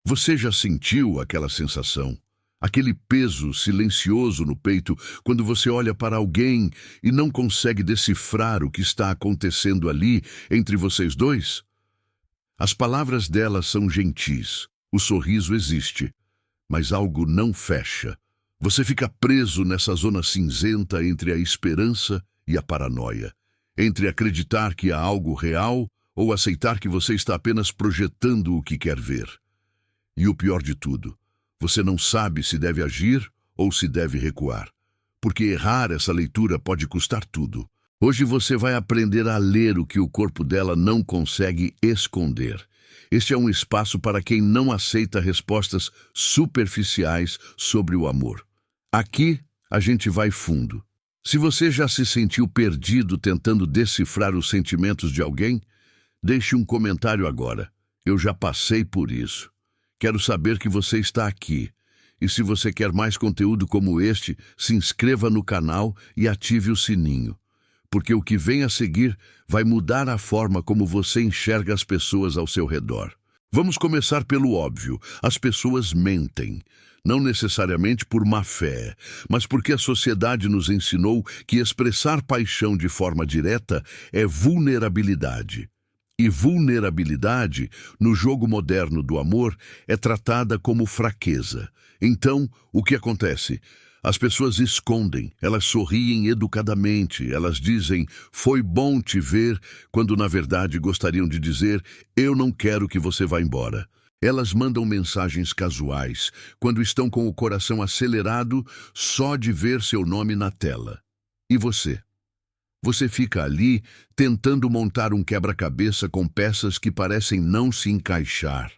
Você já sentiu aquela sensação? Aquele peso silencioso no peito quando você olha para alguém e não consegue decifrar o que está acontecendo ali entre vocês dois? As palavras dela são gentis, o sorriso existe, mas algo não fecha. Você fica preso nessa zona cinzenta entre a esperança e a paranoia, entre acreditar que há algo real ou aceitar que você está apenas projetando o que quer ver. E o pior de tudo, você não sabe se deve agir ou se deve recuar, porque errar essa leitura pode custar tudo. Hoje você vai aprender a ler o que o corpo dela não consegue esconder. Este é um espaço para quem não aceita respostas superficiais sobre o amor. Aqui a gente vai fundo. Se você já se sentiu perdido tentando decifrar os sentimentos de alguém, deixe um comentário agora. Eu já passei por isso. Quero saber que você está aqui. E se você quer mais conteúdo como este, se inscreva no canal e ative o sininho. Porque o que vem a seguir vai mudar a forma como você enxerga as pessoas ao seu redor. Vamos começar pelo óbvio. As pessoas mentem. Não necessariamente por má fé, mas porque a sociedade nos ensinou que expressar paixão de forma direta é vulnerabilidade. E vulnerabilidade, no jogo moderno do amor, é tratada como fraqueza. Então, o que acontece? As pessoas escondem, elas sorriem educadamente, elas dizem, foi bom te ver, quando na verdade gostariam de dizer, eu não quero que você vá embora. Elas mandam mensagens casuais, quando estão com o coração acelerado só de ver seu nome na tela. E você? Você fica ali tentando montar um quebra-cabeça com peças que parecem não se encaixar.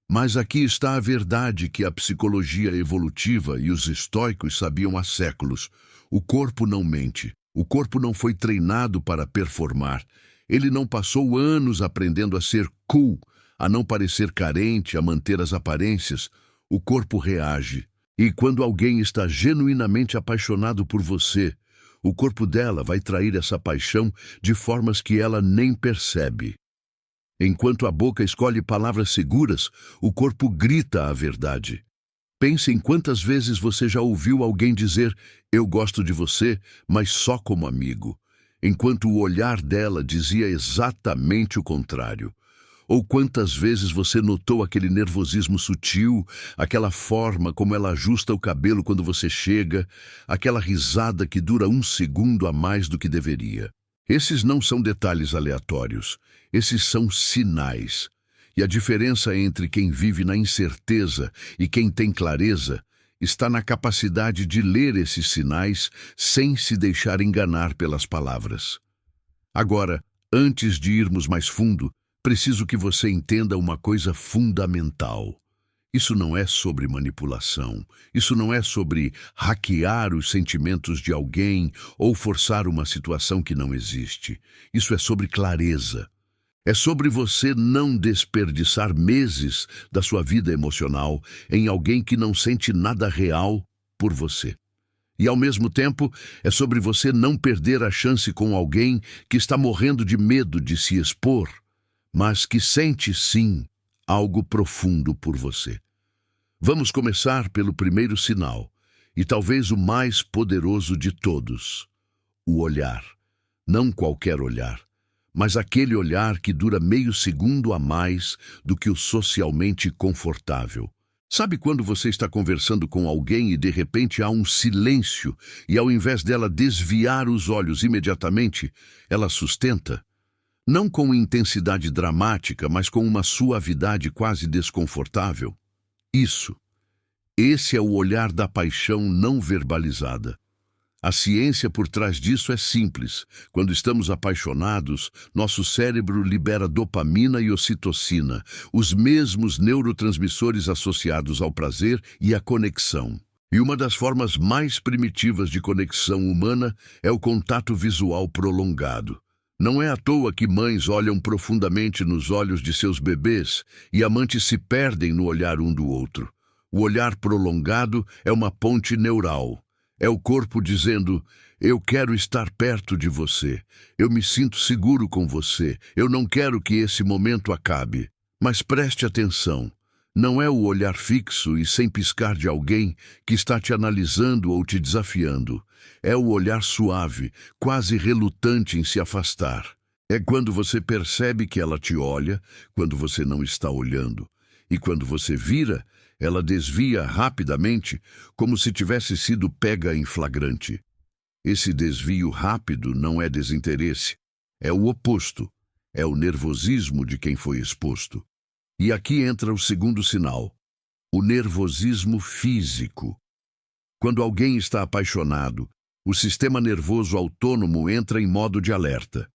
Mas aqui está a verdade que a psicologia evolutiva e os estoicos sabiam há séculos. O corpo não mente. O corpo não foi treinado para performar. Ele não passou anos aprendendo a ser cool, a não parecer carente, a manter as aparências. O corpo reage. E quando alguém está genuinamente apaixonado por você, o corpo dela vai trair essa paixão de formas que ela nem percebe. Enquanto a boca escolhe palavras seguras, o corpo grita a verdade. Pense em quantas vezes você já ouviu alguém dizer, eu gosto de você, mas só como amigo, enquanto o olhar dela dizia exatamente o contrário. Ou quantas vezes você notou aquele nervosismo sutil, aquela forma como ela ajusta o cabelo quando você chega, aquela risada que dura um segundo a mais do que deveria. Esses não são detalhes aleatórios, esses são sinais. E a diferença entre quem vive na incerteza e quem tem clareza está na capacidade de ler esses sinais sem se deixar enganar pelas palavras. Agora, antes de irmos mais fundo, preciso que você entenda uma coisa fundamental. Isso não é sobre manipulação. Isso não é sobre hackear os sentimentos de alguém ou forçar uma situação que não existe. Isso é sobre clareza. É sobre você não desperdiçar meses da sua vida emocional em alguém que não sente nada real por você. E, ao mesmo tempo, é sobre você não perder a chance com alguém que está morrendo de medo de se expor, mas que sente, sim, algo profundo por você. Vamos começar pelo primeiro sinal, e talvez o mais poderoso de todos: o olhar. Não qualquer olhar, mas aquele olhar que dura meio segundo a mais do que o socialmente confortável. Sabe quando você está conversando com alguém e de repente há um silêncio e ao invés dela desviar os olhos imediatamente, ela sustenta? Não com intensidade dramática, mas com uma suavidade quase desconfortável. Esse é o olhar da paixão não verbalizada. A ciência por trás disso é simples. Quando estamos apaixonados, nosso cérebro libera dopamina e ocitocina, os mesmos neurotransmissores associados ao prazer e à conexão. E uma das formas mais primitivas de conexão humana é o contato visual prolongado. Não é à toa que mães olham profundamente nos olhos de seus bebês e amantes se perdem no olhar um do outro. O olhar prolongado é uma ponte neural. É o corpo dizendo, eu quero estar perto de você, eu me sinto seguro com você, eu não quero que esse momento acabe. Mas preste atenção, Não é o olhar fixo e sem piscar de alguém que está te analisando ou te desafiando. É o olhar suave, quase relutante em se afastar. É quando você percebe que ela te olha, quando você não está olhando. E quando você vira, ela desvia rapidamente, como se tivesse sido pega em flagrante. Esse desvio rápido não é desinteresse, é o oposto. É o nervosismo de quem foi exposto. E aqui entra o segundo sinal, o nervosismo físico. Quando alguém está apaixonado, o sistema nervoso autônomo entra em modo de alerta.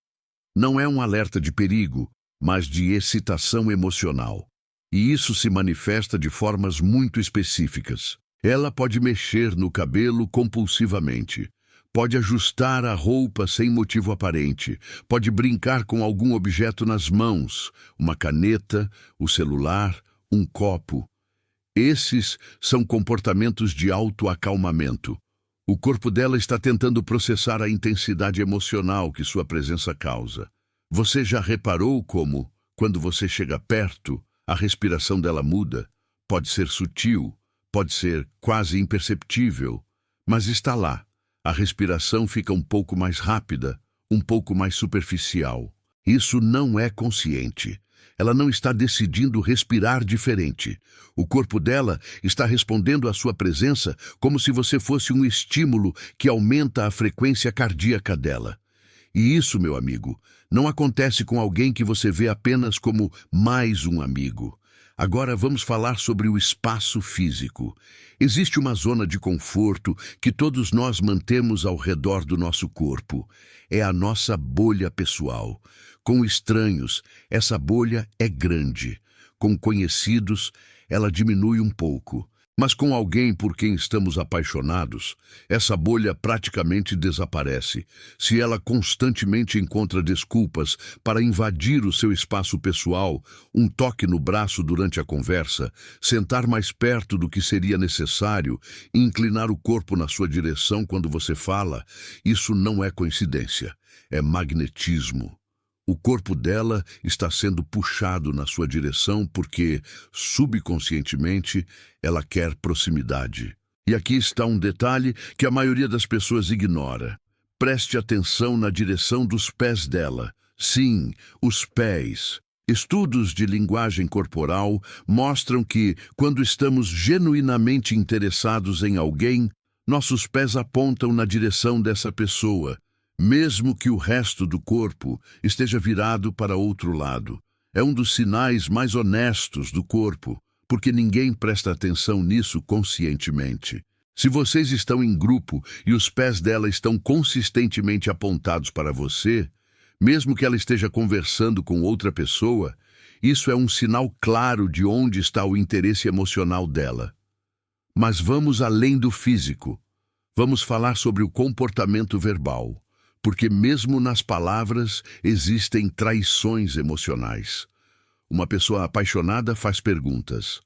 Não é um alerta de perigo, mas de excitação emocional. E isso se manifesta de formas muito específicas. Ela pode mexer no cabelo compulsivamente. Pode ajustar a roupa sem motivo aparente. Pode brincar com algum objeto nas mãos, uma caneta, o celular, um copo. Esses são comportamentos de autoacalmamento. O corpo dela está tentando processar a intensidade emocional que sua presença causa. Você já reparou como, quando você chega perto, a respiração dela muda? Pode ser sutil, pode ser quase imperceptível, mas está lá. A respiração fica um pouco mais rápida, um pouco mais superficial. Isso não é consciente. Ela não está decidindo respirar diferente. O corpo dela está respondendo à sua presença como se você fosse um estímulo que aumenta a frequência cardíaca dela. E isso, meu amigo, não acontece com alguém que você vê apenas como mais um amigo. Agora vamos falar sobre o espaço físico. Existe uma zona de conforto que todos nós mantemos ao redor do nosso corpo. É a nossa bolha pessoal. Com estranhos, essa bolha é grande. Com conhecidos, ela diminui um pouco. Mas com alguém por quem estamos apaixonados, essa bolha praticamente desaparece. Se ela constantemente encontra desculpas para invadir o seu espaço pessoal, um toque no braço durante a conversa, sentar mais perto do que seria necessário e inclinar o corpo na sua direção quando você fala, isso não é coincidência, é magnetismo. O corpo dela está sendo puxado na sua direção porque, subconscientemente, ela quer proximidade. E aqui está um detalhe que a maioria das pessoas ignora. Preste atenção na direção dos pés dela. Sim, os pés. Estudos de linguagem corporal mostram que, quando estamos genuinamente interessados em alguém, nossos pés apontam na direção dessa pessoa, mesmo que o resto do corpo esteja virado para outro lado. É um dos sinais mais honestos do corpo, porque ninguém presta atenção nisso conscientemente. Se vocês estão em grupo e os pés dela estão consistentemente apontados para você, mesmo que ela esteja conversando com outra pessoa, isso é um sinal claro de onde está o interesse emocional dela. Mas vamos além do físico. Vamos falar sobre o comportamento verbal. Porque mesmo nas palavras existem traições emocionais. Uma pessoa apaixonada faz perguntas.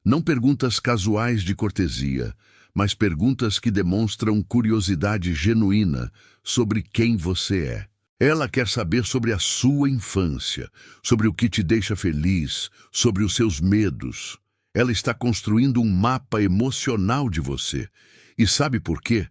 Não perguntas casuais de cortesia, mas perguntas que demonstram curiosidade genuína sobre quem você é. Ela quer saber sobre a sua infância, sobre o que te deixa feliz, sobre os seus medos. Ela está construindo um mapa emocional de você. E sabe por quê?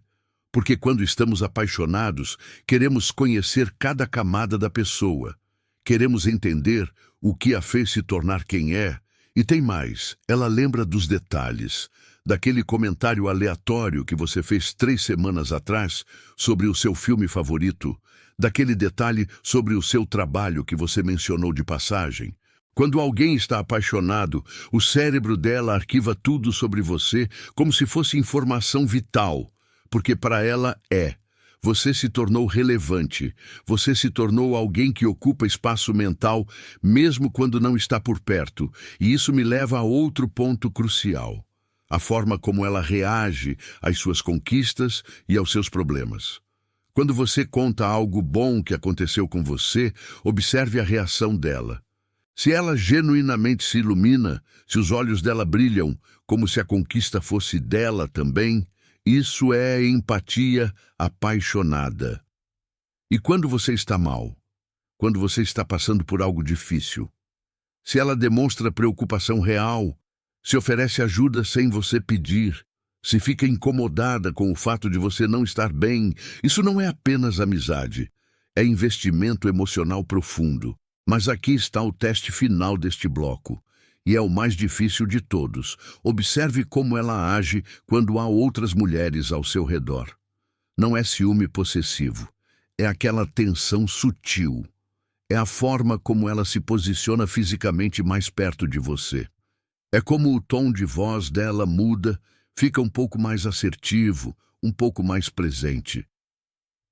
Porque quando estamos apaixonados, queremos conhecer cada camada da pessoa. Queremos entender o que a fez se tornar quem é. E tem mais, ela lembra dos detalhes, daquele comentário aleatório que você fez 3 semanas atrás sobre o seu filme favorito, daquele detalhe sobre o seu trabalho que você mencionou de passagem. Quando alguém está apaixonado, o cérebro dela arquiva tudo sobre você como se fosse informação vital. Porque para ela é. Você se tornou relevante. Você se tornou alguém que ocupa espaço mental, mesmo quando não está por perto. E isso me leva a outro ponto crucial. A forma como ela reage às suas conquistas e aos seus problemas. Quando você conta algo bom que aconteceu com você, observe a reação dela. Se ela genuinamente se ilumina, se os olhos dela brilham, como se a conquista fosse dela também, isso é empatia apaixonada. E quando você está mal? Quando você está passando por algo difícil? Se ela demonstra preocupação real, se oferece ajuda sem você pedir, se fica incomodada com o fato de você não estar bem, isso não é apenas amizade, é investimento emocional profundo. Mas aqui está o teste final deste bloco, e é o mais difícil de todos. Observe como ela age quando há outras mulheres ao seu redor. Não é ciúme possessivo, é aquela tensão sutil. É a forma como ela se posiciona fisicamente mais perto de você. É como o tom de voz dela muda, fica um pouco mais assertivo, um pouco mais presente.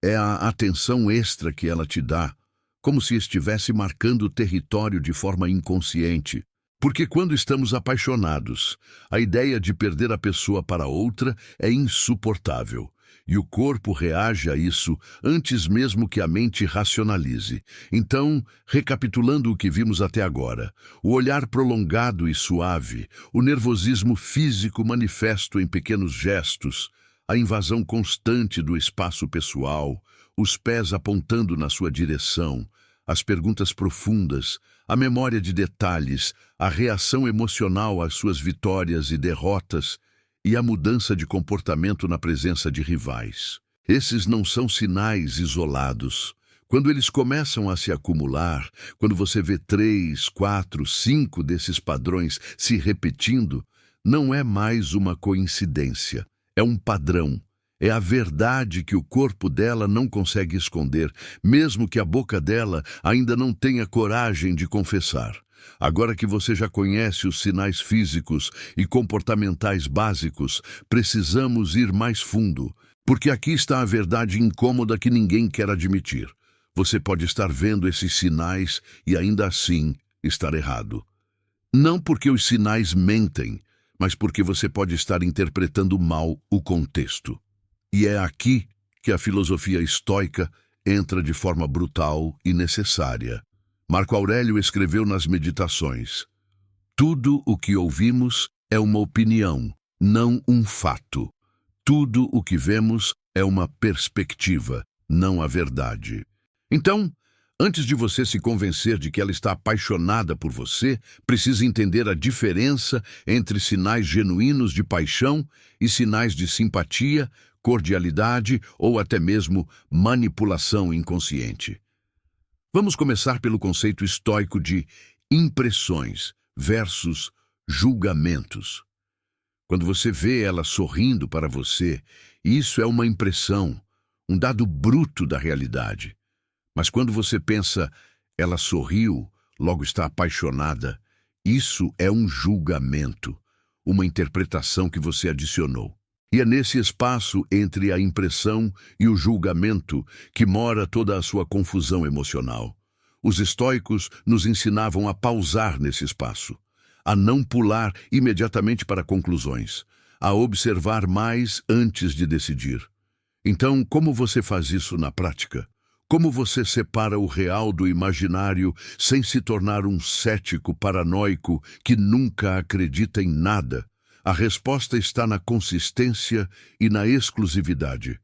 É a atenção extra que ela te dá, como se estivesse marcando o território de forma inconsciente. Porque quando estamos apaixonados, a ideia de perder a pessoa para outra é insuportável. E o corpo reage a isso antes mesmo que a mente racionalize. Então, recapitulando o que vimos até agora, o olhar prolongado e suave, o nervosismo físico manifesto em pequenos gestos, a invasão constante do espaço pessoal, os pés apontando na sua direção, as perguntas profundas, a memória de detalhes, a reação emocional às suas vitórias e derrotas e a mudança de comportamento na presença de rivais. Esses não são sinais isolados. Quando eles começam a se acumular, quando você vê 3, 4, 5 desses padrões se repetindo, não é mais uma coincidência, é um padrão. É a verdade que o corpo dela não consegue esconder, mesmo que a boca dela ainda não tenha coragem de confessar. Agora que você já conhece os sinais físicos e comportamentais básicos, precisamos ir mais fundo, porque aqui está a verdade incômoda que ninguém quer admitir. Você pode estar vendo esses sinais e ainda assim estar errado. Não porque os sinais mentem, mas porque você pode estar interpretando mal o contexto. E é aqui que a filosofia estoica entra de forma brutal e necessária. Marco Aurélio escreveu nas Meditações: tudo o que ouvimos é uma opinião, não um fato. Tudo o que vemos é uma perspectiva, não a verdade. Então, antes de você se convencer de que ela está apaixonada por você, precisa entender a diferença entre sinais genuínos de paixão e sinais de simpatia, cordialidade ou até mesmo manipulação inconsciente. Vamos começar pelo conceito estoico de impressões versus julgamentos. Quando você vê ela sorrindo para você, isso é uma impressão, um dado bruto da realidade. Mas quando você pensa, ela sorriu, logo está apaixonada, isso é um julgamento, uma interpretação que você adicionou. E é nesse espaço entre a impressão e o julgamento que mora toda a sua confusão emocional. Os estoicos nos ensinavam a pausar nesse espaço, a não pular imediatamente para conclusões, a observar mais antes de decidir. Então, como você faz isso na prática? Como você separa o real do imaginário sem se tornar um cético paranoico que nunca acredita em nada? A resposta está na consistência e na exclusividade.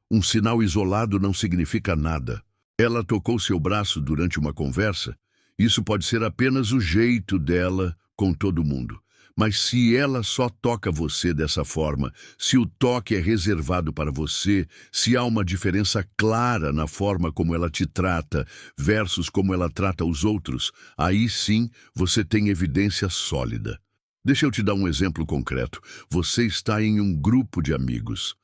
Um sinal isolado não significa nada. Ela tocou seu braço durante uma conversa. Isso pode ser apenas o jeito dela com todo mundo. Mas se ela só toca você dessa forma, se o toque é reservado para você, se há uma diferença clara na forma como ela te trata versus como ela trata os outros, aí sim você tem evidência sólida. Deixa eu te dar um exemplo concreto. Você está em um grupo de amigos.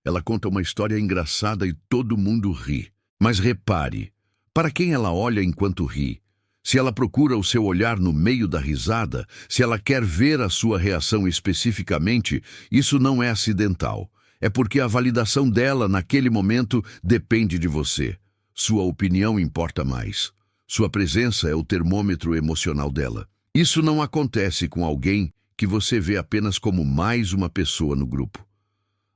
Ela conta uma história engraçada e todo mundo ri. Mas repare, para quem ela olha enquanto ri? Se ela procura o seu olhar no meio da risada, se ela quer ver a sua reação especificamente, isso não é acidental. É porque a validação dela naquele momento depende de você. Sua opinião importa mais. Sua presença é o termômetro emocional dela. Isso não acontece com alguém que você vê apenas como mais uma pessoa no grupo.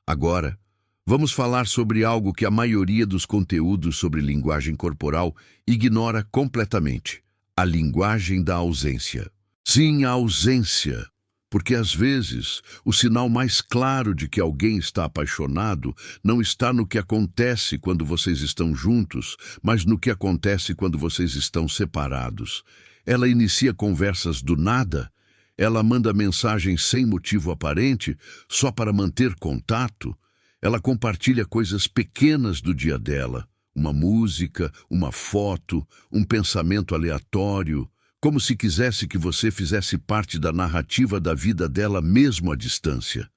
Agora, vamos falar sobre algo que a maioria dos conteúdos sobre linguagem corporal ignora completamente: a linguagem da ausência. Sim, a ausência, porque às vezes o sinal mais claro de que alguém está apaixonado não está no que acontece quando vocês estão juntos, mas no que acontece quando vocês estão separados. Ela inicia conversas do nada, Ela manda mensagens sem motivo aparente, só para manter contato. Ela compartilha coisas pequenas do dia dela, uma música, uma foto, um pensamento aleatório, como se quisesse que você fizesse parte da narrativa da vida dela mesmo à distância.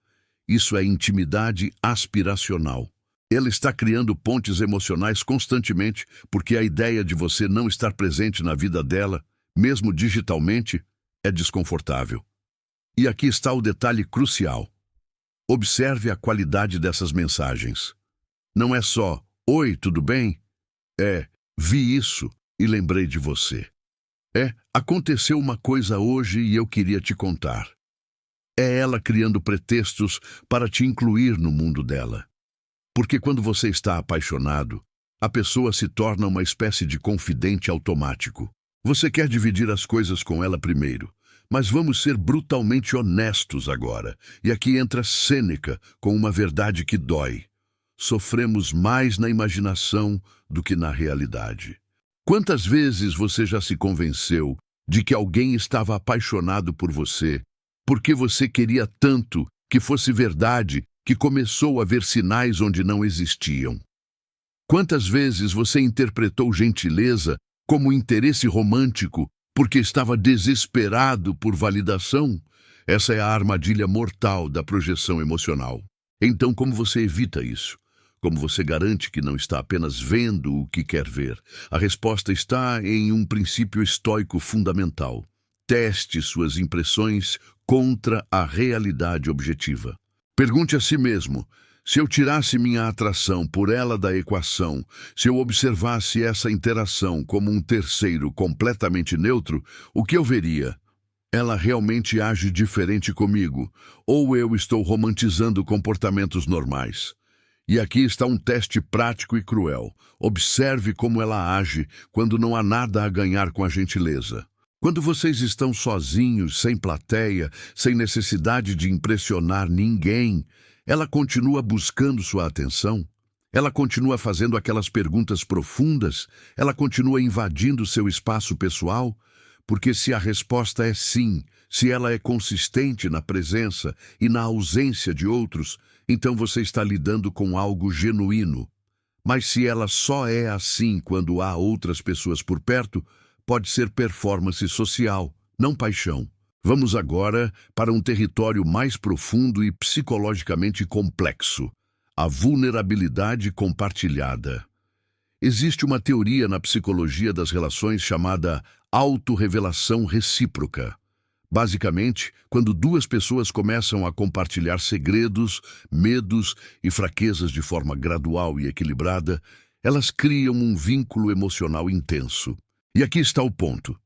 Isso é intimidade aspiracional. Ela está criando pontes emocionais constantemente, porque a ideia de você não estar presente na vida dela, mesmo digitalmente, é desconfortável. E aqui está o detalhe crucial. Observe a qualidade dessas mensagens. Não é só, oi, tudo bem? É, vi isso e lembrei de você. É, aconteceu uma coisa hoje e eu queria te contar. É ela criando pretextos para te incluir no mundo dela. Porque quando você está apaixonado, a pessoa se torna uma espécie de confidente automático. Você quer dividir as coisas com ela primeiro, mas vamos ser brutalmente honestos agora. E aqui entra Sêneca com uma verdade que dói. Sofremos mais na imaginação do que na realidade. Quantas vezes você já se convenceu de que alguém estava apaixonado por você, porque você queria tanto que fosse verdade, que começou a ver sinais onde não existiam? Quantas vezes você interpretou gentileza como interesse romântico porque estava desesperado por validação? Essa é a armadilha mortal da projeção emocional. Então, como você evita isso? Como você garante que não está apenas vendo o que quer ver? A resposta está em um princípio estoico fundamental. Teste suas impressões contra a realidade objetiva. Pergunte a si mesmo: se eu tirasse minha atração por ela da equação, se eu observasse essa interação como um terceiro completamente neutro, o que eu veria? Ela realmente age diferente comigo, ou eu estou romantizando comportamentos normais? E aqui está um teste prático e cruel. Observe como ela age quando não há nada a ganhar com a gentileza. Quando vocês estão sozinhos, sem plateia, sem necessidade de impressionar ninguém, ela continua buscando sua atenção? Ela continua fazendo aquelas perguntas profundas? Ela continua invadindo seu espaço pessoal? Porque se a resposta é sim, se ela é consistente na presença e na ausência de outros, então você está lidando com algo genuíno. Mas se ela só é assim quando há outras pessoas por perto, pode ser performance social, não paixão. Vamos agora para um território mais profundo e psicologicamente complexo: a vulnerabilidade compartilhada. Existe uma teoria na psicologia das relações chamada autorrevelação recíproca. Basicamente, quando duas pessoas começam a compartilhar segredos, medos e fraquezas de forma gradual e equilibrada, elas criam um vínculo emocional intenso. E aqui está o ponto.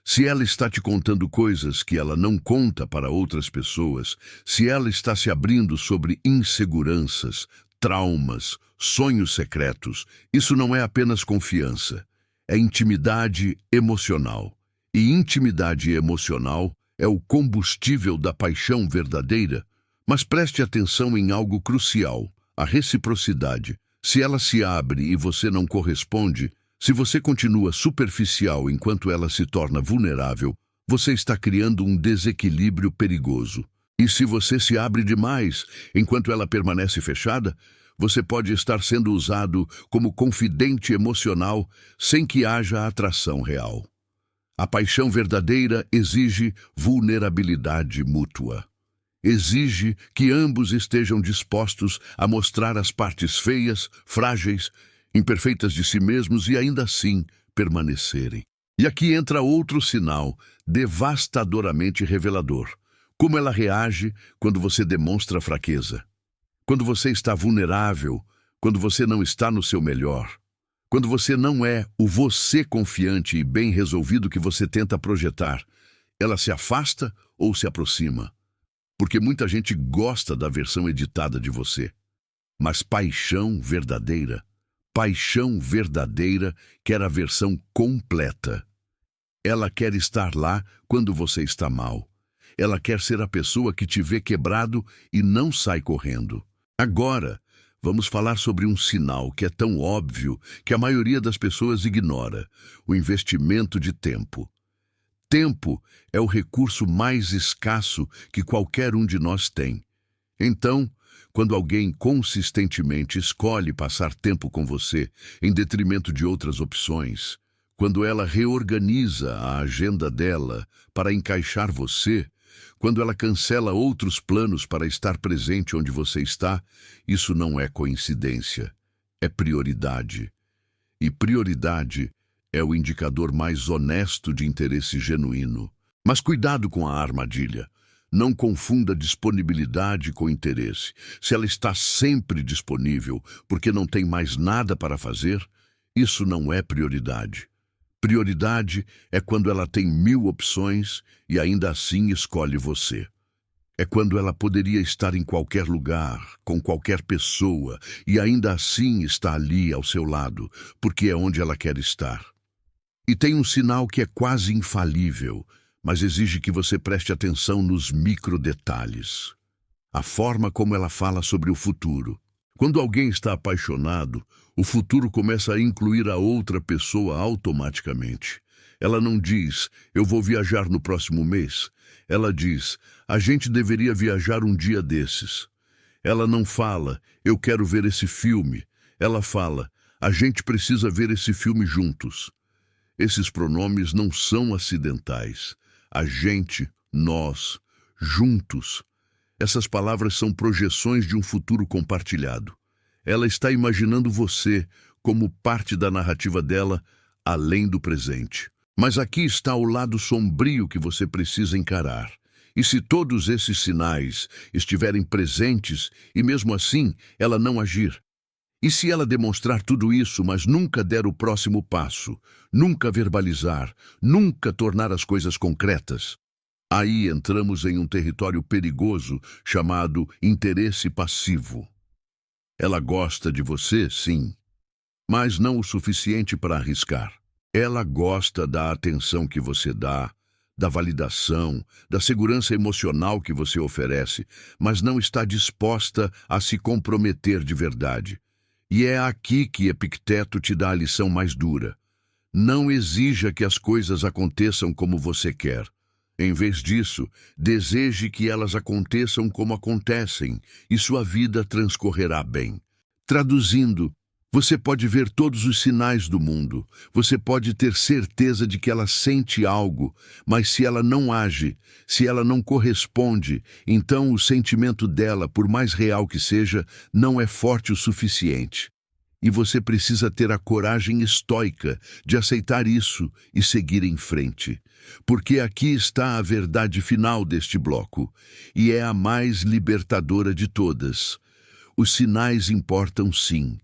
Se ela está te contando coisas que ela não conta para outras pessoas, se ela está se abrindo sobre inseguranças, traumas, sonhos secretos, isso não é apenas confiança, é intimidade emocional. E intimidade emocional é o combustível da paixão verdadeira. Mas preste atenção em algo crucial: a reciprocidade. Se ela se abre e você não corresponde, se você continua superficial enquanto ela se torna vulnerável, você está criando um desequilíbrio perigoso. E se você se abre demais enquanto ela permanece fechada, você pode estar sendo usado como confidente emocional sem que haja atração real. A paixão verdadeira exige vulnerabilidade mútua. Exige que ambos estejam dispostos a mostrar as partes feias, frágeis, imperfeitas de si mesmos e ainda assim permanecerem. E aqui entra outro sinal devastadoramente revelador: como ela reage quando você demonstra fraqueza. Quando você está vulnerável, quando você não está no seu melhor, quando você não é o você confiante e bem resolvido que você tenta projetar, ela se afasta ou se aproxima? Porque muita gente gosta da versão editada de você. Mas paixão verdadeira quer a versão completa. Ela quer estar lá quando você está mal. Ela quer ser a pessoa que te vê quebrado e não sai correndo. Agora, vamos falar sobre um sinal que é tão óbvio que a maioria das pessoas ignora: o investimento de tempo. Tempo é o recurso mais escasso que qualquer um de nós tem. Então, quando alguém consistentemente escolhe passar tempo com você, em detrimento de outras opções, quando ela reorganiza a agenda dela para encaixar você, quando ela cancela outros planos para estar presente onde você está, isso não é coincidência, é prioridade. E prioridade é o indicador mais honesto de interesse genuíno. Mas cuidado com a armadilha. Não confunda disponibilidade com interesse. Se ela está sempre disponível porque não tem mais nada para fazer, isso não é prioridade. Prioridade é quando ela tem 1000 opções e ainda assim escolhe você. É quando ela poderia estar em qualquer lugar, com qualquer pessoa, e ainda assim está ali ao seu lado, porque é onde ela quer estar. E tem um sinal que é quase infalível, mas exige que você preste atenção nos microdetalhes. A forma como ela fala sobre o futuro. Quando alguém está apaixonado, o futuro começa a incluir a outra pessoa automaticamente. Ela não diz, eu vou viajar no próximo mês. Ela diz, a gente deveria viajar um dia desses. Ela não fala, eu quero ver esse filme. Ela fala, a gente precisa ver esse filme juntos. Esses pronomes não são acidentais. A gente, nós, juntos. Essas palavras são projeções de um futuro compartilhado. Ela está imaginando você como parte da narrativa dela, além do presente. Mas aqui está o lado sombrio que você precisa encarar. E se todos esses sinais estiverem presentes e mesmo assim ela não agir? E se ela demonstrar tudo isso, mas nunca der o próximo passo, nunca verbalizar, nunca tornar as coisas concretas? Aí entramos em um território perigoso chamado interesse passivo. Ela gosta de você, sim, mas não o suficiente para arriscar. Ela gosta da atenção que você dá, da validação, da segurança emocional que você oferece, mas não está disposta a se comprometer de verdade. E é aqui que Epicteto te dá a lição mais dura. Não exija que as coisas aconteçam como você quer. Em vez disso, deseje que elas aconteçam como acontecem e sua vida transcorrerá bem. Traduzindo, você pode ver todos os sinais do mundo, você pode ter certeza de que ela sente algo, mas se ela não age, se ela não corresponde, então o sentimento dela, por mais real que seja, não é forte o suficiente. E você precisa ter a coragem estoica de aceitar isso e seguir em frente. Porque aqui está a verdade final deste bloco, e é a mais libertadora de todas. Os sinais importam sim,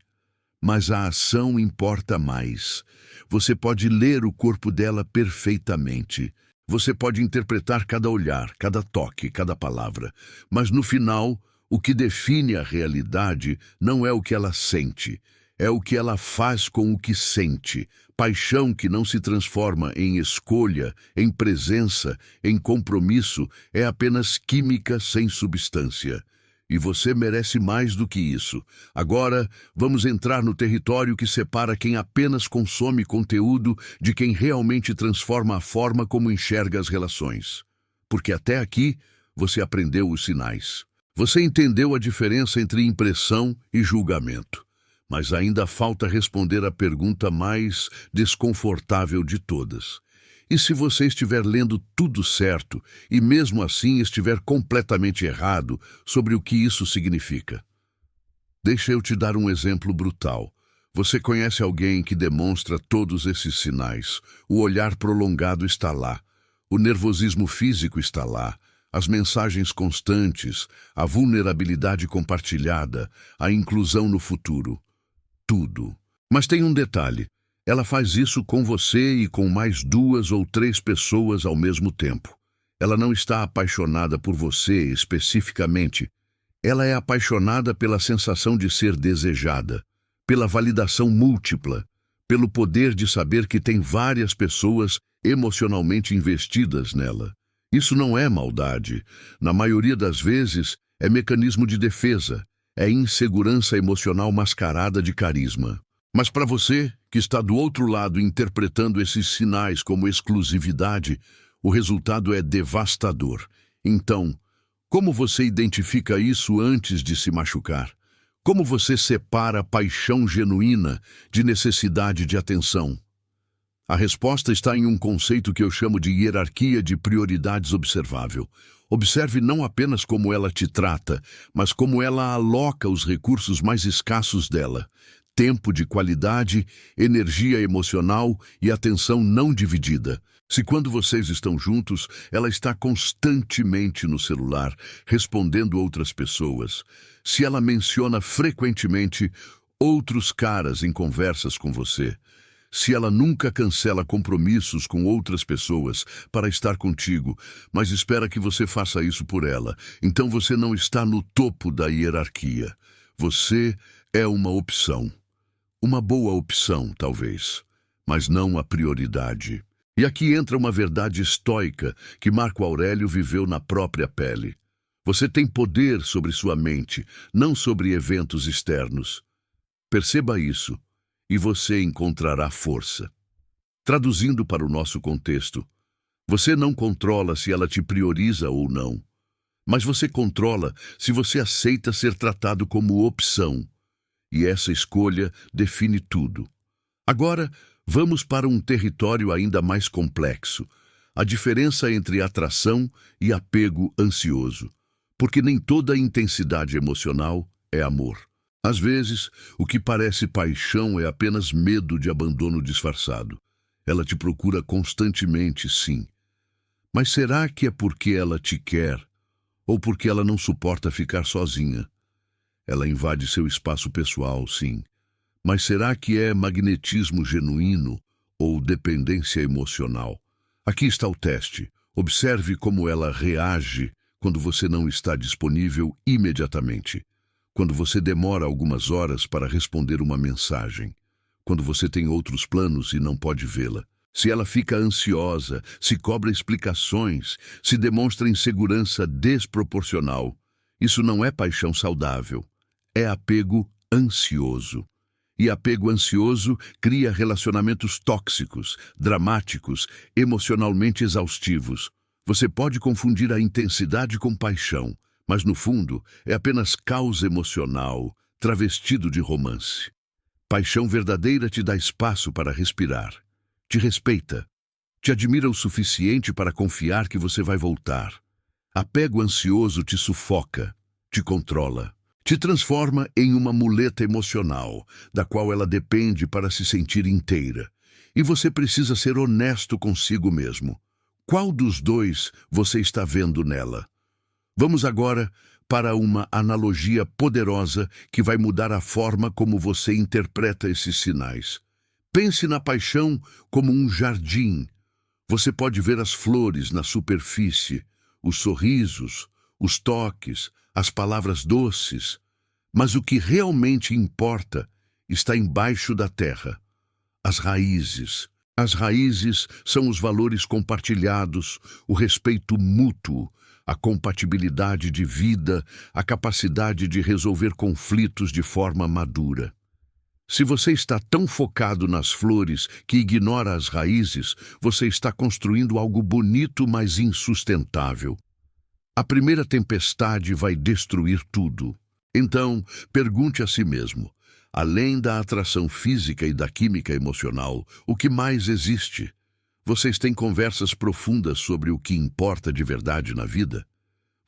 mas a ação importa mais. Você pode ler o corpo dela perfeitamente. Você pode interpretar cada olhar, cada toque, cada palavra. Mas no final, o que define a realidade não é o que ela sente, é o que ela faz com o que sente. Paixão que não se transforma em escolha, em presença, em compromisso, é apenas química sem substância. E você merece mais do que isso. Agora, vamos entrar no território que separa quem apenas consome conteúdo de quem realmente transforma a forma como enxerga as relações. Porque até aqui, você aprendeu os sinais. Você entendeu a diferença entre impressão e julgamento. Mas ainda falta responder a pergunta mais desconfortável de todas. E se você estiver lendo tudo certo e mesmo assim estiver completamente errado sobre o que isso significa? Deixa eu te dar um exemplo brutal. Você conhece alguém que demonstra todos esses sinais. O olhar prolongado está lá. O nervosismo físico está lá. As mensagens constantes, a vulnerabilidade compartilhada, a inclusão no futuro. Tudo. Mas tem um detalhe. Ela faz isso com você e com mais 2 ou 3 pessoas ao mesmo tempo. Ela não está apaixonada por você especificamente. Ela é apaixonada pela sensação de ser desejada, pela validação múltipla, pelo poder de saber que tem várias pessoas emocionalmente investidas nela. Isso não é maldade. Na maioria das vezes, é mecanismo de defesa. É insegurança emocional mascarada de carisma. Mas para você, que está do outro lado interpretando esses sinais como exclusividade, O resultado é devastador. Então, como você identifica isso antes de se machucar? Como você separa paixão genuína de necessidade de atenção? A resposta está em um conceito que eu chamo de hierarquia de prioridades observável. Observe não apenas como ela te trata, mas como ela aloca os recursos mais escassos dela: tempo de qualidade, energia emocional e atenção não dividida. Se quando vocês estão juntos, ela está constantemente no celular, respondendo outras pessoas. Se ela menciona frequentemente outros caras em conversas com você. Se ela nunca cancela compromissos com outras pessoas para estar contigo, mas espera que você faça isso por ela, então você não está no topo da hierarquia. Você é uma opção. Uma boa opção, talvez, mas não a prioridade. E aqui entra uma verdade estoica que Marco Aurélio viveu na própria pele. Você tem poder sobre sua mente, não sobre eventos externos. Perceba isso, e você encontrará força. Traduzindo para o nosso contexto, você não controla se ela te prioriza ou não, mas você controla se você aceita ser tratado como opção. E essa escolha define tudo. Agora, vamos para um território ainda mais complexo: a diferença entre atração e apego ansioso. Porque nem toda intensidade emocional é amor. Às vezes, o que parece paixão é apenas medo de abandono disfarçado. Ela te procura constantemente, sim. Mas será que é porque ela te quer ou porque ela não suporta ficar sozinha? Ela invade seu espaço pessoal, sim. Mas será que é magnetismo genuíno ou dependência emocional? Aqui está o teste. Observe como ela reage quando você não está disponível imediatamente. Quando você demora algumas horas para responder uma mensagem. Quando você tem outros planos e não pode vê-la. Se ela fica ansiosa, se cobra explicações, se demonstra insegurança desproporcional. Isso não é paixão saudável. É apego ansioso. E apego ansioso cria relacionamentos tóxicos, dramáticos, emocionalmente exaustivos. Você pode confundir a intensidade com paixão, mas no fundo é apenas caos emocional, travestido de romance. Paixão verdadeira te dá espaço para respirar, te respeita, te admira o suficiente para confiar que você vai voltar. Apego ansioso te sufoca, te controla, te transforma em uma muleta emocional, da qual ela depende para se sentir inteira. E você precisa ser honesto consigo mesmo. Qual dos dois você está vendo nela? Vamos agora para uma analogia poderosa que vai mudar a forma como você interpreta esses sinais. Pense na paixão como um jardim. Você pode ver as flores na superfície, os sorrisos, os toques, as palavras doces. Mas o que realmente importa está embaixo da terra. As raízes. As raízes são os valores compartilhados, o respeito mútuo, a compatibilidade de vida, a capacidade de resolver conflitos de forma madura. Se você está tão focado nas flores que ignora as raízes, você está construindo algo bonito, mas insustentável. A primeira tempestade vai destruir tudo. Então, pergunte a si mesmo: além da atração física e da química emocional, o que mais existe? Vocês têm conversas profundas sobre o que importa de verdade na vida?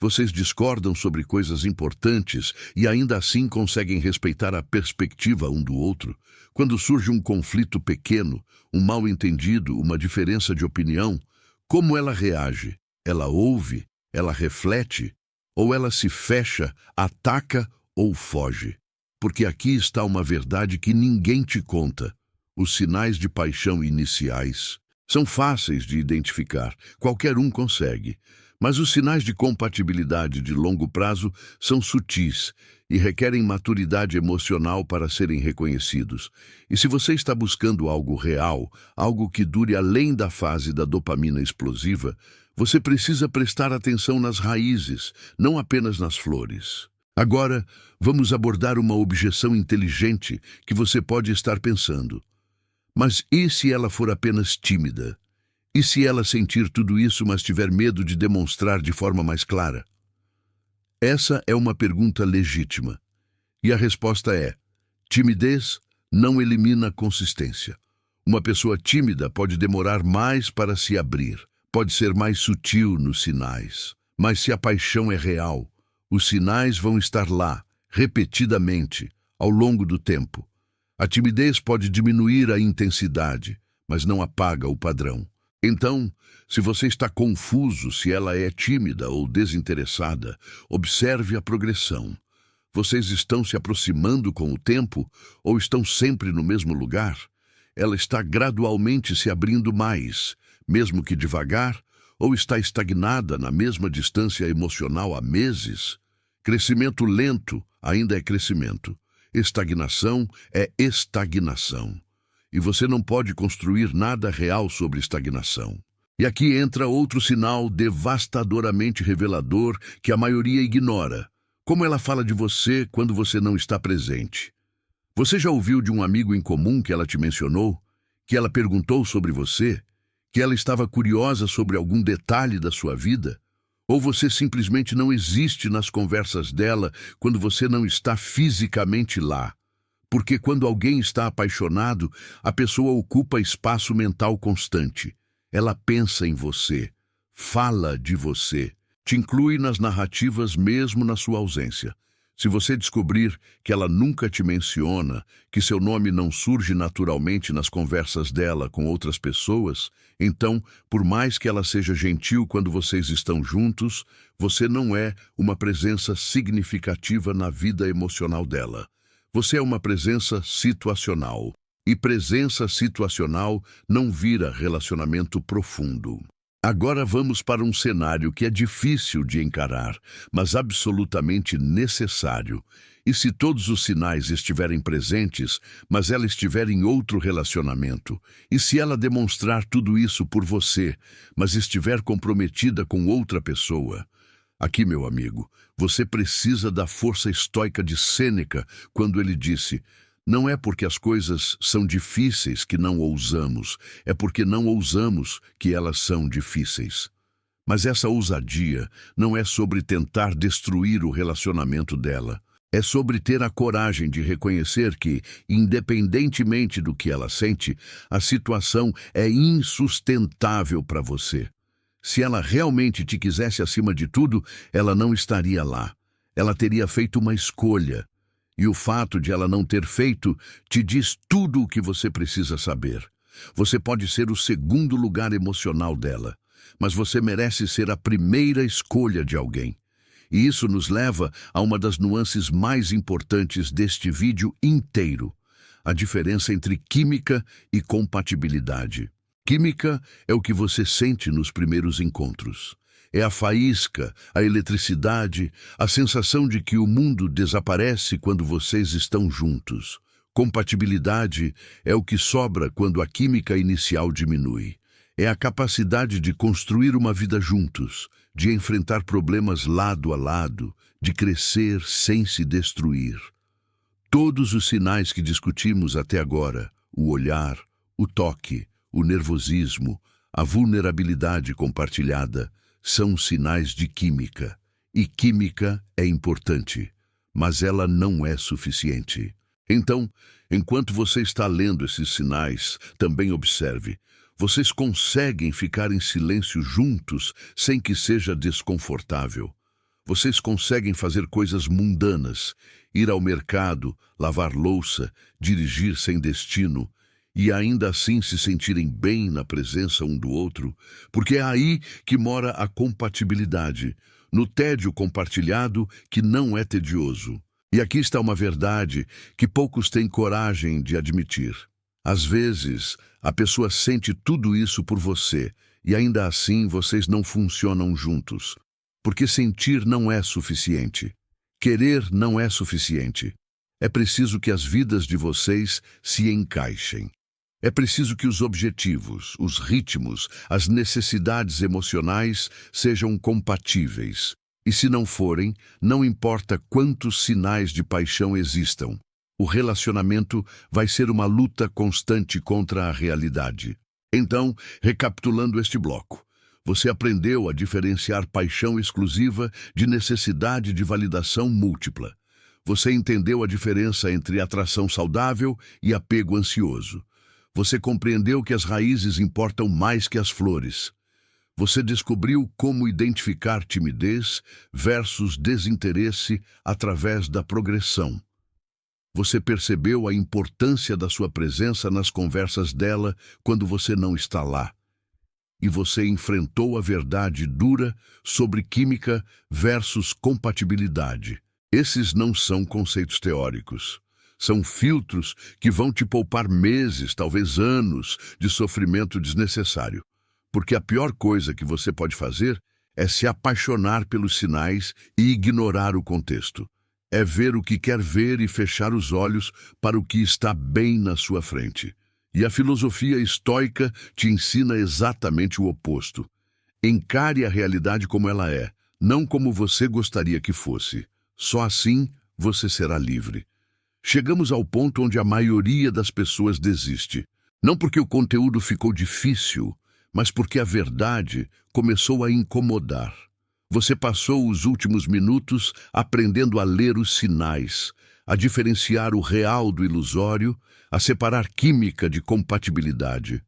Vocês discordam sobre coisas importantes e ainda assim conseguem respeitar a perspectiva um do outro? Quando surge um conflito pequeno, um mal-entendido, uma diferença de opinião, como ela reage? Ela ouve? Ela reflete? Ou ela se fecha, ataca ou foge? Porque aqui está uma verdade que ninguém te conta. Os sinais de paixão iniciais são fáceis de identificar, qualquer um consegue. Mas os sinais de compatibilidade de longo prazo são sutis e requerem maturidade emocional para serem reconhecidos. E se você está buscando algo real, algo que dure além da fase da dopamina explosiva, você precisa prestar atenção nas raízes, não apenas nas flores. Agora, vamos abordar uma objeção inteligente que você pode estar pensando. Mas e se ela for apenas tímida? E se ela sentir tudo isso, mas tiver medo de demonstrar de forma mais clara? Essa é uma pergunta legítima. E a resposta é: timidez não elimina consistência. Uma pessoa tímida pode demorar mais para se abrir, pode ser mais sutil nos sinais. Mas se a paixão é real, os sinais vão estar lá, repetidamente, ao longo do tempo. A timidez pode diminuir a intensidade, mas não apaga o padrão. Então, se você está confuso se ela é tímida ou desinteressada, observe a progressão. Vocês estão se aproximando com o tempo ou estão sempre no mesmo lugar? Ela está gradualmente se abrindo mais, mesmo que devagar, ou está estagnada na mesma distância emocional há meses? Crescimento lento ainda é crescimento. Estagnação é estagnação. E você não pode construir nada real sobre estagnação. E aqui entra outro sinal devastadoramente revelador que a maioria ignora. Como ela fala de você quando você não está presente. Você já ouviu de um amigo em comum que ela te mencionou? Que ela perguntou sobre você? Que ela estava curiosa sobre algum detalhe da sua vida? Ou você simplesmente não existe nas conversas dela quando você não está fisicamente lá? Porque quando alguém está apaixonado, a pessoa ocupa espaço mental constante. Ela pensa em você, fala de você, te inclui nas narrativas mesmo na sua ausência. Se você descobrir que ela nunca te menciona, que seu nome não surge naturalmente nas conversas dela com outras pessoas, então, por mais que ela seja gentil quando vocês estão juntos, você não é uma presença significativa na vida emocional dela. Você é uma presença situacional. E presença situacional não vira relacionamento profundo. Agora vamos para um cenário que é difícil de encarar, mas absolutamente necessário. E se todos os sinais estiverem presentes, mas ela estiver em outro relacionamento? E se ela demonstrar tudo isso por você, mas estiver comprometida com outra pessoa? Aqui, meu amigo, você precisa da força estoica de Sêneca quando ele disse: não é porque as coisas são difíceis que não ousamos, é porque não ousamos que elas são difíceis. Mas essa ousadia não é sobre tentar destruir o relacionamento dela. É sobre ter a coragem de reconhecer que, independentemente do que ela sente, a situação é insustentável para você. Se ela realmente te quisesse acima de tudo, ela não estaria lá. Ela teria feito uma escolha. E o fato de ela não ter feito te diz tudo o que você precisa saber. Você pode ser o segundo lugar emocional dela, mas você merece ser a primeira escolha de alguém. E isso nos leva a uma das nuances mais importantes deste vídeo inteiro: a diferença entre química e compatibilidade. Química é o que você sente nos primeiros encontros. É a faísca, a eletricidade, a sensação de que o mundo desaparece quando vocês estão juntos. Compatibilidade é o que sobra quando a química inicial diminui. É a capacidade de construir uma vida juntos, de enfrentar problemas lado a lado, de crescer sem se destruir. Todos os sinais que discutimos até agora, o olhar, o toque, o nervosismo, a vulnerabilidade compartilhada, são sinais de química. E química é importante, mas ela não é suficiente. Então, enquanto você está lendo esses sinais, também observe: vocês conseguem ficar em silêncio juntos sem que seja desconfortável. Vocês conseguem fazer coisas mundanas, ir ao mercado, lavar louça, dirigir sem destino, e ainda assim se sentirem bem na presença um do outro, porque é aí que mora a compatibilidade, no tédio compartilhado que não é tedioso. E aqui está uma verdade que poucos têm coragem de admitir. Às vezes, a pessoa sente tudo isso por você, e ainda assim vocês não funcionam juntos. Porque sentir não é suficiente. Querer não é suficiente. É preciso que as vidas de vocês se encaixem. É preciso que os objetivos, os ritmos, as necessidades emocionais sejam compatíveis. E se não forem, não importa quantos sinais de paixão existam, o relacionamento vai ser uma luta constante contra a realidade. Então, recapitulando este bloco, você aprendeu a diferenciar paixão exclusiva de necessidade de validação múltipla. Você entendeu a diferença entre atração saudável e apego ansioso. Você compreendeu que as raízes importam mais que as flores. Você descobriu como identificar timidez versus desinteresse através da progressão. Você percebeu a importância da sua presença nas conversas dela quando você não está lá. E você enfrentou a verdade dura sobre química versus compatibilidade. Esses não são conceitos teóricos. São filtros que vão te poupar meses, talvez anos, de sofrimento desnecessário. Porque a pior coisa que você pode fazer é se apaixonar pelos sinais e ignorar o contexto. É ver o que quer ver e fechar os olhos para o que está bem na sua frente. E a filosofia estoica te ensina exatamente o oposto. Encare a realidade como ela é, não como você gostaria que fosse. Só assim você será livre. Chegamos ao ponto onde a maioria das pessoas desiste. Não porque o conteúdo ficou difícil, mas porque a verdade começou a incomodar. Você passou os últimos minutos aprendendo a ler os sinais, a diferenciar o real do ilusório, a separar química de compatibilidade.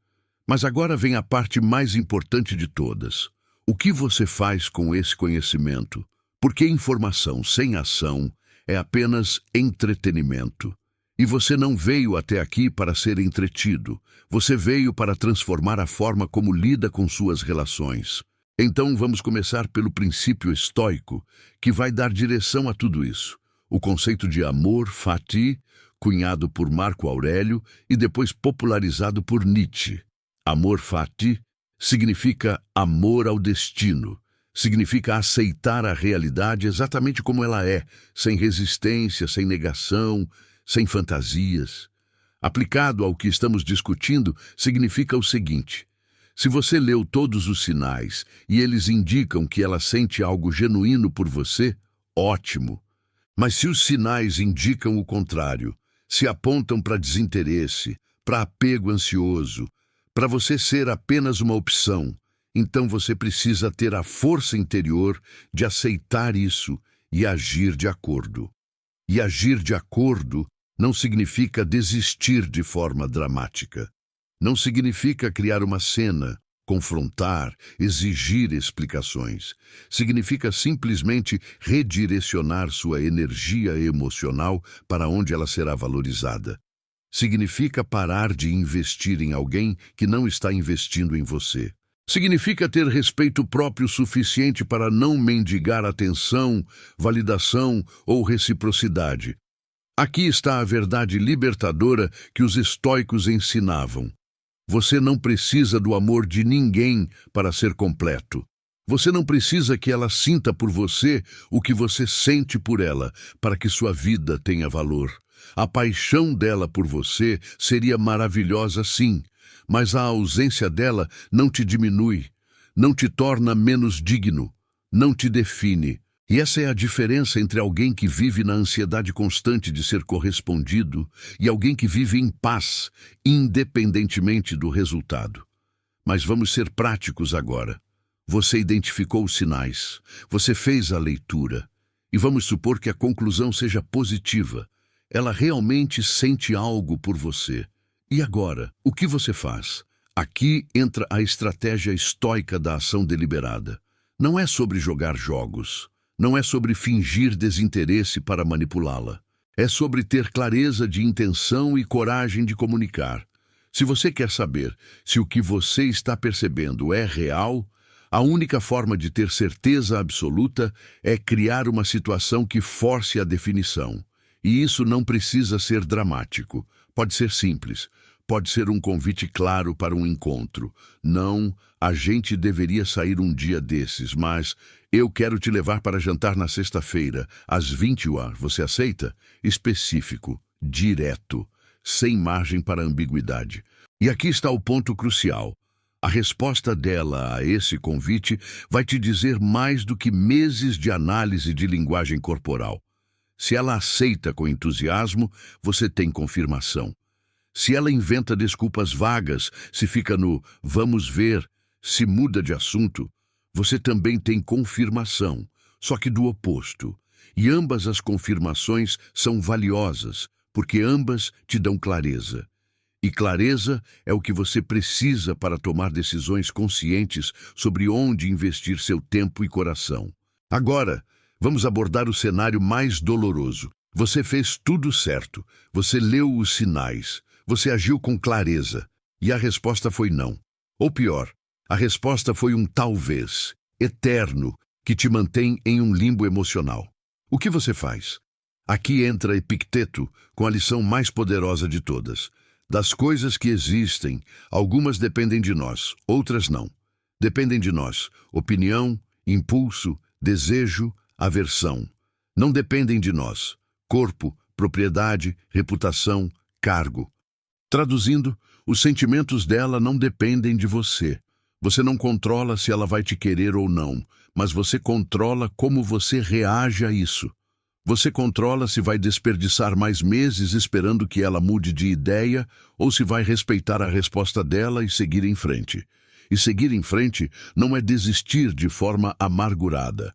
Mas agora vem a parte mais importante de todas. O que você faz com esse conhecimento? Porque informação sem ação é apenas entretenimento. E você não veio até aqui para ser entretido. Você veio para transformar a forma como lida com suas relações. Então vamos começar pelo princípio estoico, que vai dar direção a tudo isso. O conceito de amor fati, cunhado por Marco Aurélio e depois popularizado por Nietzsche. Amor fati significa amor ao destino. Significa aceitar a realidade exatamente como ela é, sem resistência, sem negação, sem fantasias. Aplicado ao que estamos discutindo, significa o seguinte: se você leu todos os sinais e eles indicam que ela sente algo genuíno por você, ótimo. Mas se os sinais indicam o contrário, se apontam para desinteresse, para apego ansioso, para você ser apenas uma opção, então você precisa ter a força interior de aceitar isso e agir de acordo. E agir de acordo não significa desistir de forma dramática. Não significa criar uma cena, confrontar, exigir explicações. Significa simplesmente redirecionar sua energia emocional para onde ela será valorizada. Significa parar de investir em alguém que não está investindo em você. Significa ter respeito próprio suficiente para não mendigar atenção, validação ou reciprocidade. Aqui está a verdade libertadora que os estoicos ensinavam. Você não precisa do amor de ninguém para ser completo. Você não precisa que ela sinta por você o que você sente por ela, para que sua vida tenha valor. A paixão dela por você seria maravilhosa, sim, mas a ausência dela não te diminui, não te torna menos digno, não te define. E essa é a diferença entre alguém que vive na ansiedade constante de ser correspondido e alguém que vive em paz, independentemente do resultado. Mas vamos ser práticos agora. Você identificou os sinais, você fez a leitura, e vamos supor que a conclusão seja positiva. Ela realmente sente algo por você. E agora, o que você faz? Aqui entra a estratégia estoica da ação deliberada. Não é sobre jogar jogos. Não é sobre fingir desinteresse para manipulá-la. É sobre ter clareza de intenção e coragem de comunicar. Se você quer saber se o que você está percebendo é real, a única forma de ter certeza absoluta é criar uma situação que force a definição. E isso não precisa ser dramático. Pode ser simples. Pode ser um convite claro para um encontro. Não, a gente deveria sair um dia desses, mas eu quero te levar para jantar na sexta-feira, às 20h. Você aceita? Específico, direto, sem margem para ambiguidade. E aqui está o ponto crucial. A resposta dela a esse convite vai te dizer mais do que meses de análise de linguagem corporal. Se ela aceita com entusiasmo, você tem confirmação. Se ela inventa desculpas vagas, se fica no vamos ver, se muda de assunto, você também tem confirmação, só que do oposto. E ambas as confirmações são valiosas, porque ambas te dão clareza. E clareza é o que você precisa para tomar decisões conscientes sobre onde investir seu tempo e coração. Agora, vamos abordar o cenário mais doloroso. Você fez tudo certo, você leu os sinais, você agiu com clareza, e a resposta foi não. Ou pior, a resposta foi um talvez, eterno, que te mantém em um limbo emocional. O que você faz? Aqui entra Epicteto com a lição mais poderosa de todas. Das coisas que existem, algumas dependem de nós, outras não. Dependem de nós, opinião, impulso, desejo, aversão. Não dependem de nós, corpo, propriedade, reputação, cargo. Traduzindo, os sentimentos dela não dependem de você. Você não controla se ela vai te querer ou não, mas você controla como você reage a isso. Você controla se vai desperdiçar mais meses esperando que ela mude de ideia ou se vai respeitar a resposta dela e seguir em frente. E seguir em frente não é desistir de forma amargurada.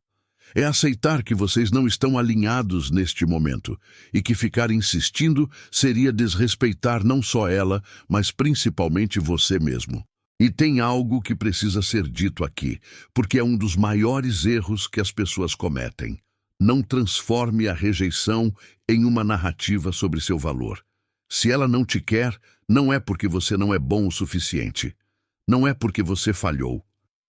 É aceitar que vocês não estão alinhados neste momento e que ficar insistindo seria desrespeitar não só ela, mas principalmente você mesmo. E tem algo que precisa ser dito aqui, porque é um dos maiores erros que as pessoas cometem. Não transforme a rejeição em uma narrativa sobre seu valor. Se ela não te quer, não é porque você não é bom o suficiente. Não é porque você falhou.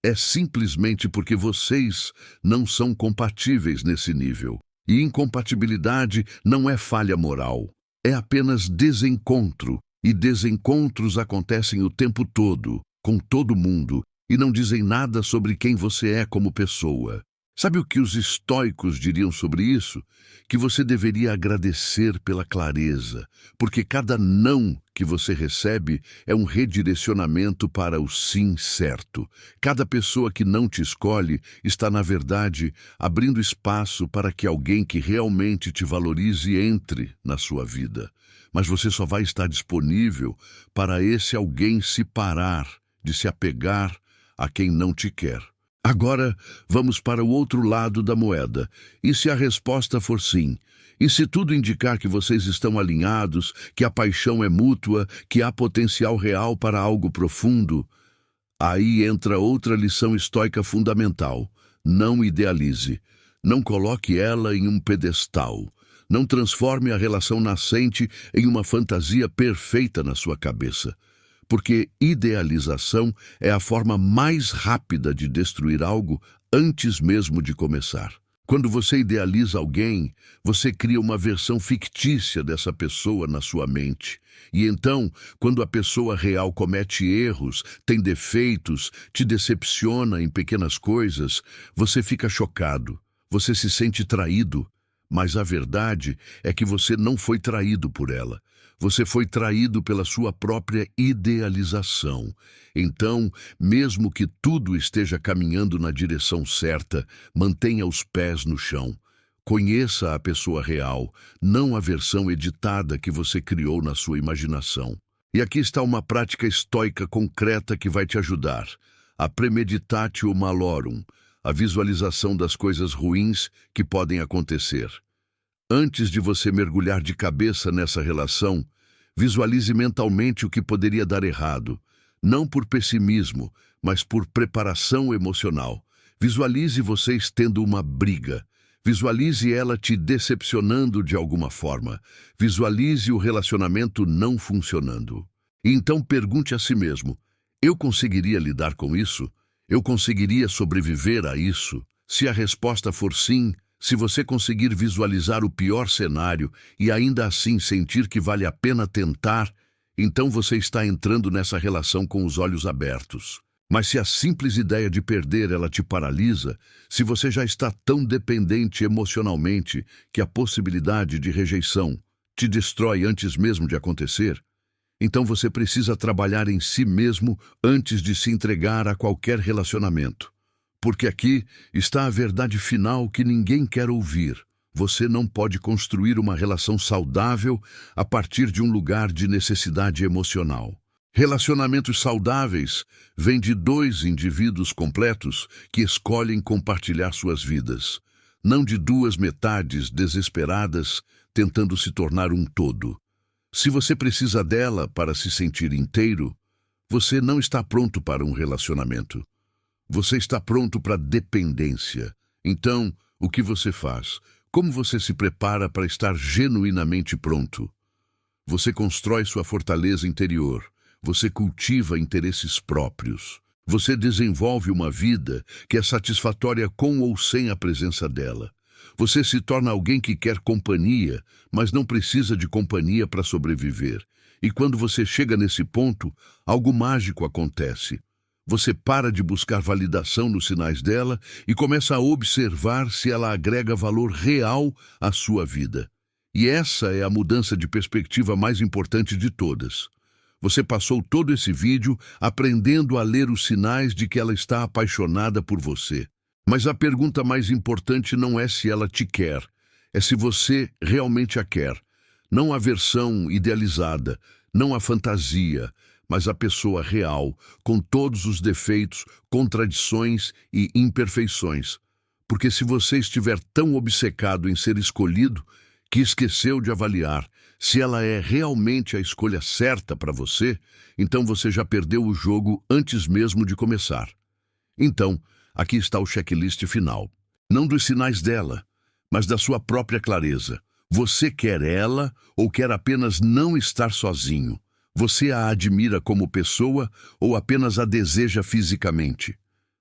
É simplesmente porque vocês não são compatíveis nesse nível. E incompatibilidade não é falha moral. É apenas desencontro. E desencontros acontecem o tempo todo, com todo mundo, e não dizem nada sobre quem você é como pessoa. Sabe o que os estoicos diriam sobre isso? Que você deveria agradecer pela clareza, porque cada não que você recebe é um redirecionamento para o sim certo. Cada pessoa que não te escolhe está, na verdade, abrindo espaço para que alguém que realmente te valorize entre na sua vida. Mas você só vai estar disponível para esse alguém se parar de se apegar a quem não te quer. Agora, vamos para o outro lado da moeda. E se a resposta for sim? E se tudo indicar que vocês estão alinhados, que a paixão é mútua, que há potencial real para algo profundo? Aí entra outra lição estoica fundamental. Não idealize. Não coloque ela em um pedestal. Não transforme a relação nascente em uma fantasia perfeita na sua cabeça. Porque idealização é a forma mais rápida de destruir algo antes mesmo de começar. Quando você idealiza alguém, você cria uma versão fictícia dessa pessoa na sua mente. E então, quando a pessoa real comete erros, tem defeitos, te decepciona em pequenas coisas, você fica chocado, você se sente traído. Mas a verdade é que você não foi traído por ela. Você foi traído pela sua própria idealização. Então, mesmo que tudo esteja caminhando na direção certa, mantenha os pés no chão. Conheça a pessoa real, não a versão editada que você criou na sua imaginação. E aqui está uma prática estoica concreta que vai te ajudar. A premeditatio malorum, a visualização das coisas ruins que podem acontecer. Antes de você mergulhar de cabeça nessa relação, visualize mentalmente o que poderia dar errado, não por pessimismo, mas por preparação emocional. Visualize vocês tendo uma briga. Visualize ela te decepcionando de alguma forma. Visualize o relacionamento não funcionando. E então pergunte a si mesmo: eu conseguiria lidar com isso? Eu conseguiria sobreviver a isso? Se a resposta for sim, se você conseguir visualizar o pior cenário e ainda assim sentir que vale a pena tentar, então você está entrando nessa relação com os olhos abertos. Mas se a simples ideia de perder ela te paralisa, se você já está tão dependente emocionalmente que a possibilidade de rejeição te destrói antes mesmo de acontecer, então você precisa trabalhar em si mesmo antes de se entregar a qualquer relacionamento. Porque aqui está a verdade final que ninguém quer ouvir. Você não pode construir uma relação saudável a partir de um lugar de necessidade emocional. Relacionamentos saudáveis vêm de dois indivíduos completos que escolhem compartilhar suas vidas, não de duas metades desesperadas tentando se tornar um todo. Se você precisa dela para se sentir inteiro, você não está pronto para um relacionamento. Você está pronto para dependência. Então, o que você faz? Como você se prepara para estar genuinamente pronto? Você constrói sua fortaleza interior. Você cultiva interesses próprios. Você desenvolve uma vida que é satisfatória com ou sem a presença dela. Você se torna alguém que quer companhia, mas não precisa de companhia para sobreviver. E quando você chega nesse ponto, algo mágico acontece. Você para de buscar validação nos sinais dela e começa a observar se ela agrega valor real à sua vida. E essa é a mudança de perspectiva mais importante de todas. Você passou todo esse vídeo aprendendo a ler os sinais de que ela está apaixonada por você. Mas a pergunta mais importante não é se ela te quer, é se você realmente a quer. Não a versão idealizada, não a fantasia, mas a pessoa real, com todos os defeitos, contradições e imperfeições. Porque se você estiver tão obcecado em ser escolhido, que esqueceu de avaliar se ela é realmente a escolha certa para você, então você já perdeu o jogo antes mesmo de começar. Então, aqui está o checklist final. Não dos sinais dela, mas da sua própria clareza. Você quer ela ou quer apenas não estar sozinho? Você a admira como pessoa ou apenas a deseja fisicamente?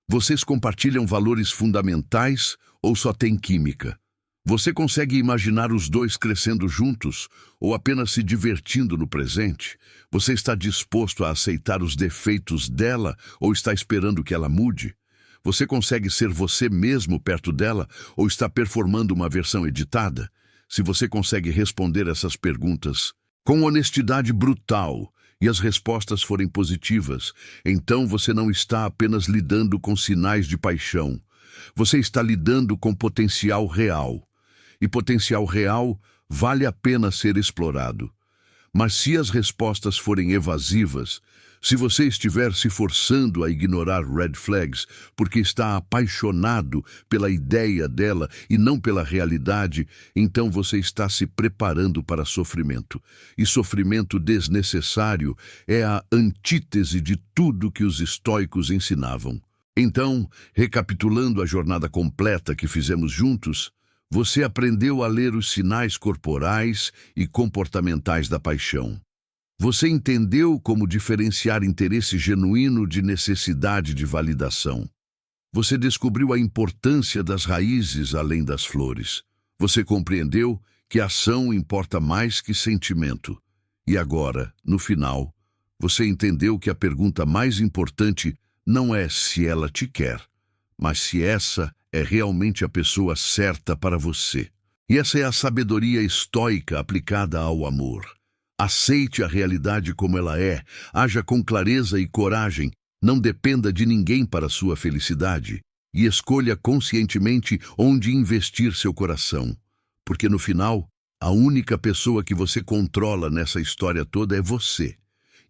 Vocês compartilham valores fundamentais ou só tem química? Você consegue imaginar os dois crescendo juntos ou apenas se divertindo no presente? Você está disposto a aceitar os defeitos dela ou está esperando que ela mude? Você consegue ser você mesmo perto dela ou está performando uma versão editada? Se você consegue responder essas perguntas com honestidade brutal e as respostas forem positivas, então você não está apenas lidando com sinais de paixão. Você está lidando com potencial real. E potencial real vale a pena ser explorado. Mas se as respostas forem evasivas, se você estiver se forçando a ignorar red flags porque está apaixonado pela ideia dela e não pela realidade, então você está se preparando para sofrimento. E sofrimento desnecessário é a antítese de tudo que os estoicos ensinavam. Então, recapitulando a jornada completa que fizemos juntos, você aprendeu a ler os sinais corporais e comportamentais da paixão. Você entendeu como diferenciar interesse genuíno de necessidade de validação. Você descobriu a importância das raízes além das flores. Você compreendeu que ação importa mais que sentimento. E agora, no final, você entendeu que a pergunta mais importante não é se ela te quer, mas se essa é realmente a pessoa certa para você. E essa é a sabedoria estoica aplicada ao amor. Aceite a realidade como ela é, haja com clareza e coragem, não dependa de ninguém para sua felicidade e escolha conscientemente onde investir seu coração. Porque no final, a única pessoa que você controla nessa história toda é você.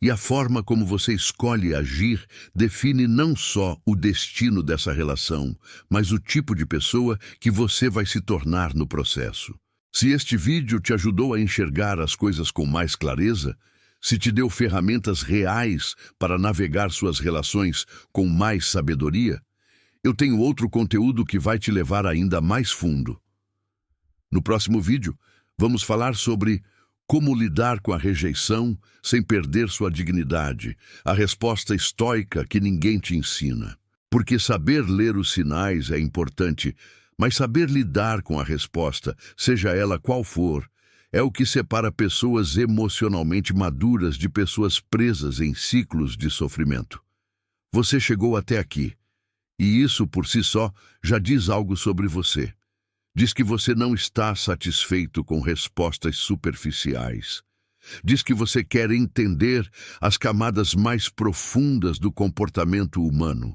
E a forma como você escolhe agir define não só o destino dessa relação, mas o tipo de pessoa que você vai se tornar no processo. Se este vídeo te ajudou a enxergar as coisas com mais clareza, se te deu ferramentas reais para navegar suas relações com mais sabedoria, eu tenho outro conteúdo que vai te levar ainda mais fundo. No próximo vídeo, vamos falar sobre como lidar com a rejeição sem perder sua dignidade, a resposta estoica que ninguém te ensina. Porque saber ler os sinais é importante, mas saber lidar com a resposta, seja ela qual for, é o que separa pessoas emocionalmente maduras de pessoas presas em ciclos de sofrimento. Você chegou até aqui, e isso por si só já diz algo sobre você. Diz que você não está satisfeito com respostas superficiais. Diz que você quer entender as camadas mais profundas do comportamento humano.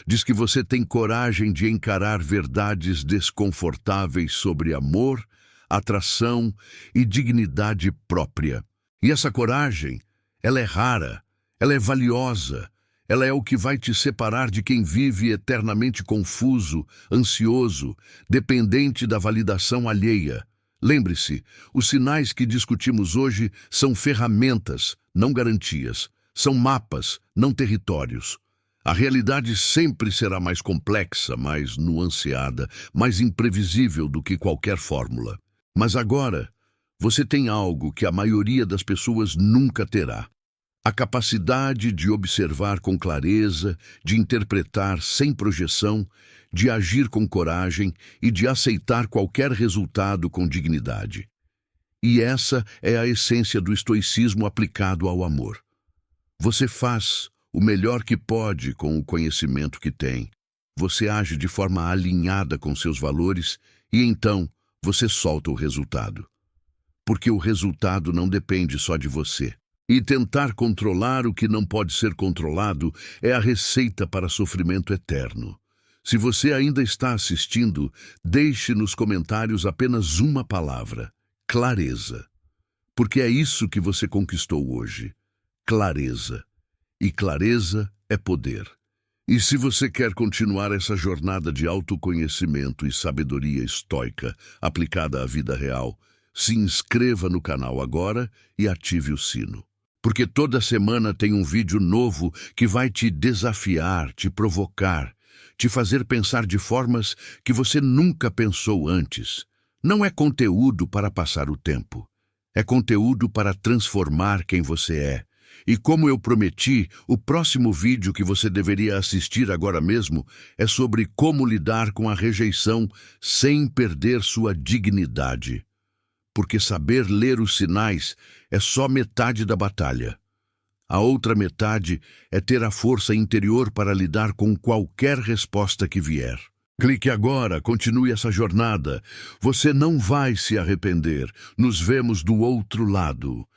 Diz que você tem coragem de encarar verdades desconfortáveis sobre amor, atração e dignidade própria. E essa coragem, ela é rara, ela é valiosa, ela é o que vai te separar de quem vive eternamente confuso, ansioso, dependente da validação alheia. Lembre-se, os sinais que discutimos hoje são ferramentas, não garantias. São mapas, não territórios. A realidade sempre será mais complexa, mais nuanceada, mais imprevisível do que qualquer fórmula. Mas agora, você tem algo que a maioria das pessoas nunca terá. A capacidade de observar com clareza, de interpretar sem projeção, de agir com coragem e de aceitar qualquer resultado com dignidade. E essa é a essência do estoicismo aplicado ao amor. Você faz o melhor que pode com o conhecimento que tem. Você age de forma alinhada com seus valores e então você solta o resultado. Porque o resultado não depende só de você. E tentar controlar o que não pode ser controlado é a receita para sofrimento eterno. Se você ainda está assistindo, deixe nos comentários apenas uma palavra: clareza. Porque é isso que você conquistou hoje. Clareza. E clareza é poder. E se você quer continuar essa jornada de autoconhecimento e sabedoria estoica aplicada à vida real, se inscreva no canal agora e ative o sino. Porque toda semana tem um vídeo novo que vai te desafiar, te provocar, te fazer pensar de formas que você nunca pensou antes. Não é conteúdo para passar o tempo. É conteúdo para transformar quem você é. E como eu prometi, o próximo vídeo que você deveria assistir agora mesmo é sobre como lidar com a rejeição sem perder sua dignidade. Porque saber ler os sinais é só metade da batalha. A outra metade é ter a força interior para lidar com qualquer resposta que vier. Clique agora, continue essa jornada. Você não vai se arrepender. Nos vemos do outro lado.